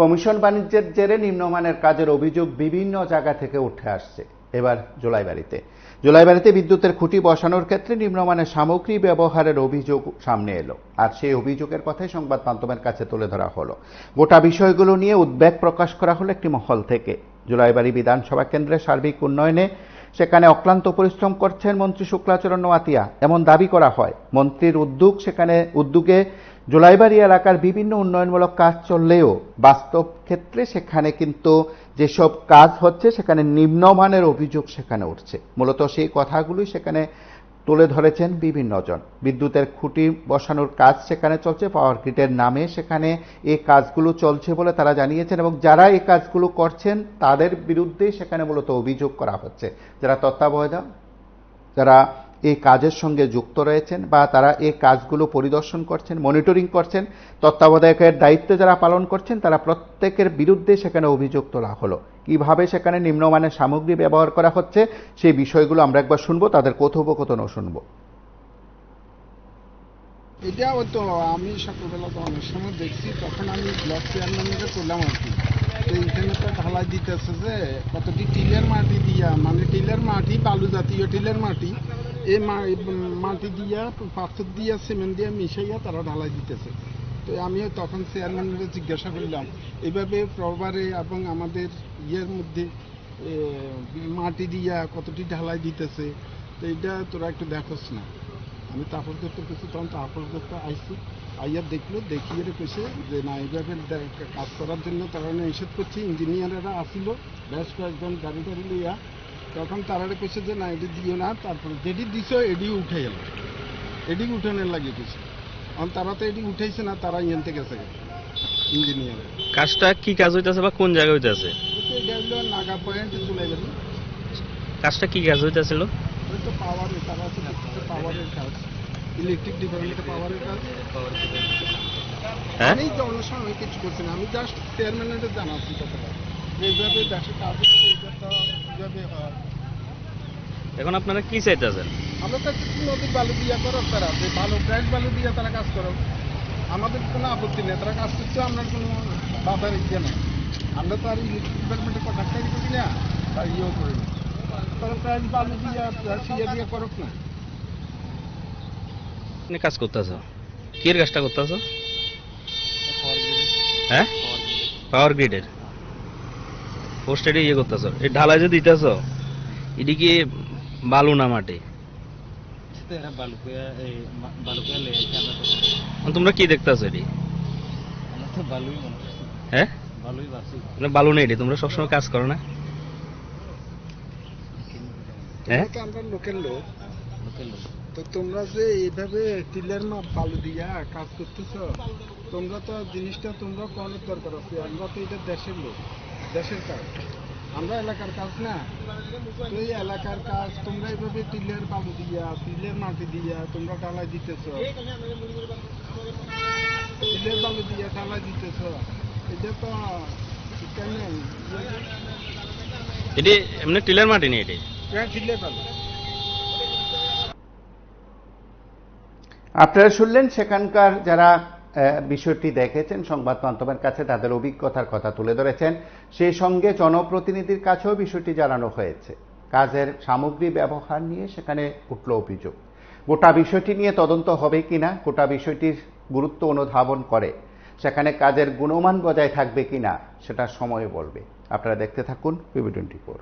Commission বাণিজ্যের জেরে নিম্নমানের কাজের অভিযোগ বিভিন্ন জায়গা থেকে উঠে আসছে। এবার জোলাইবাড়িতে বিদ্যুতের খুঁটি বসানোর ক্ষেত্রে নিম্নমানের সামগ্রী ব্যবহারের অভিযোগ সামনে এলো, আর সেই অভিযোগের কথাই সংবাদ মাধ্যমের কাছে তুলে ধরা হলো। গোটা বিষয়গুলো নিয়ে উদ্বেগ প্রকাশ করা হলো একটি মহল থেকে। জোলাইবাড়ি বিধানসভা কেন্দ্রের সার্বিক উন্নয়নে সেখানে অক্লান্ত পরিশ্রম করছেন মন্ত্রী শুক্লাচরণ নোয়াতিয়া, এমন দাবি করা হয়। মন্ত্রীর উদ্যোগে জোলাইবাড়ি এলাকার বিভিন্ন উন্নয়নমূলক কাজ চললেও বাস্তব ক্ষেত্রে সেখানে কিন্তু যেসব কাজ হচ্ছে সেখানে নিম্নমানের অভিযোগ সেখানে উঠছে। মূলত সেই কথাগুলোই সেখানে তুলে ধরেছেন বিভিন্ন জন। বিদ্যুতের খুঁটি বসানোর কাজ সেখানে চলছে, পাওয়ার গ্রিডের নামে সেখানে এই কাজগুলো চলছে বলে তারা জানিয়েছেন, এবং যারা এই কাজগুলো করছেন তাদের বিরুদ্ধে সেখানে মূলত অভিযোগ করা হচ্ছে। যারা তত্ত্বাবধায়ক, যারা এই কাজের সঙ্গে যুক্ত রয়েছেন বা তারা এই কাজগুলো পরিদর্শন করছেন, মনিটরিং করছেন, তত্ত্বাবধায়কের দায়িত্ব যারা পালন করছেন, তারা প্রত্যেকের বিরুদ্ধে সেখানে অভিযোগ তোলা হলো। কিভাবে সেখানে নিম্নমানের সামগ্রী ব্যবহার করা হচ্ছে সেই বিষয়গুলো আমরা একবার শুনবো, তাদের কথোপকথনও শুনবো। এটা তো আমি সকালবেলা তো অনেক সময় দেখছি, তখন আমি ব্লক চেয়ারম্যানকে করলাম আর কি। তো এইখানে তো ঢালাই দিতেছে যে কতটি টিলের মাটি দিয়া, মানে টিলের মাটি বালু জাতীয় টিলের মাটি, এই মাটি দিয়া পাথর দিয়া সিমেন্ট দিয়া মিশাইয়া তারা ঢালাই দিতেছে। তো আমিও তখন চেয়ারম্যানকে জিজ্ঞাসা করলাম এইভাবে প্রবারে এবং আমাদের ইয়ের মধ্যে মাটি দিয়া কতটি ঢালাই দিতেছে, তো এইটা তোরা একটু দেখোস না। আমি তাপস দত্ত কিছু তখন তাপস দত্ত আইসি, আইয়া দেখলো, দেখিয়ে কেছে যে না এইভাবে কাজ করার জন্য তারা নিষেধ করছে। ইঞ্জিনিয়াররা আসিল বেশ কয়েকজন গাড়ি টাড়ি লইয়া, তখন তারা কেছে যে না এটি দিও না, তারপরে যেটি দিছ এটি উঠে এলো, এটি উঠানোর লাগিয়ে গেছে। কারণ তারা তো এটি উঠেছে না, তারা ইয়েনতে গেছে ইঞ্জিনিয়ার। কাজটা কি কাজ হইতেছে বা কোন জায়গায় হইতেছে? এটা হলো নাগা পয়েন্ট জোলাইবাড়ি। কাজটা কি কাজ হইতেছিল? ওই তো পাওয়ারের, তারা আছে পাওয়ারের কাজ, ইলেকট্রিক ডিপার্টমেন্টে পাওয়ারের কাজ। আমি তো অন্য সময় কিছু করছি না, আমি জাস্ট চেয়ারম্যানকে জানাচ্ছি কথাটা এইভাবে দেশের কাজ হচ্ছে, এইভাবে হয়। এখন আপনারা কি চাইতেছেন? আমরা তো নদীর বালু দিয়া করো, তারা যে বালু ফ্রেশ বালু দিয়ে তারা কাজ করো, আমাদের কোনো আপত্তি নেই। তারা কাজ করছে, আমরা কোনো বাধার ইয়ে নেই। আমরা তো আর ইলেকট্রিক ডিপার্টমেন্টের কন্ট্রাক্টারি করি না, তার ইয়েও করি না। তারা ফ্রেশ বালু দিয়া ইয়ে দিয়ে করুক না। কাজ করতেছ কি এর কাজটা করতেছ? হ্যাঁ, পাওয়ার গ্রিডের পোস্টের ইয়ে করতেছ। এই ঢালাই যে দিতেছ এটি কি বালু না মাটি? তোমরা কি দেখতেছো এটি? হ্যাঁ, বালু নেই, তোমরা সবসময় কাজ করো না? হ্যাঁ, আমরা লোকের লোক, তো তোমরা যে এইভাবে টিলের বালু দিয়া কাজ করতেছ, তোমরা তো জিনিসটা তোমরা কোনের দরকার আছে। আমরা তো এটা দেশের লোক, দেশের কাজ, আমরা এলাকার কাজ না। তো এই এলাকার কাজ তোমরা এইভাবে টিলের বালু দিয়া, টিলের মাটি দিয়া তোমরা ঢালাই দিতেছ, টিলের বালু দিয়া ঢালাই দিতেছ, এটা তো এটি এমনি টিলের মাটি নেই, এটি টিলের বালু। আপনারা শুনলেন সেখানকার যারা বিষয়টি দেখেছেন, সংবাদ মাধ্যমের কাছে তাদের অভিজ্ঞতার কথা তুলে ধরেছেন। সেই সঙ্গে জনপ্রতিনিধির কাছেও বিষয়টি জানানো হয়েছে। কাজের সামগ্রী ব্যবহার নিয়ে সেখানে উঠল অভিযোগ। গোটা বিষয়টি নিয়ে তদন্ত হবে কিনা, গোটা বিষয়টির গুরুত্ব অনুধাবন করে সেখানে কাজের গুণমান বজায় থাকবে কিনা সেটা সময় বলবে। আপনারা দেখতে থাকুন PB24।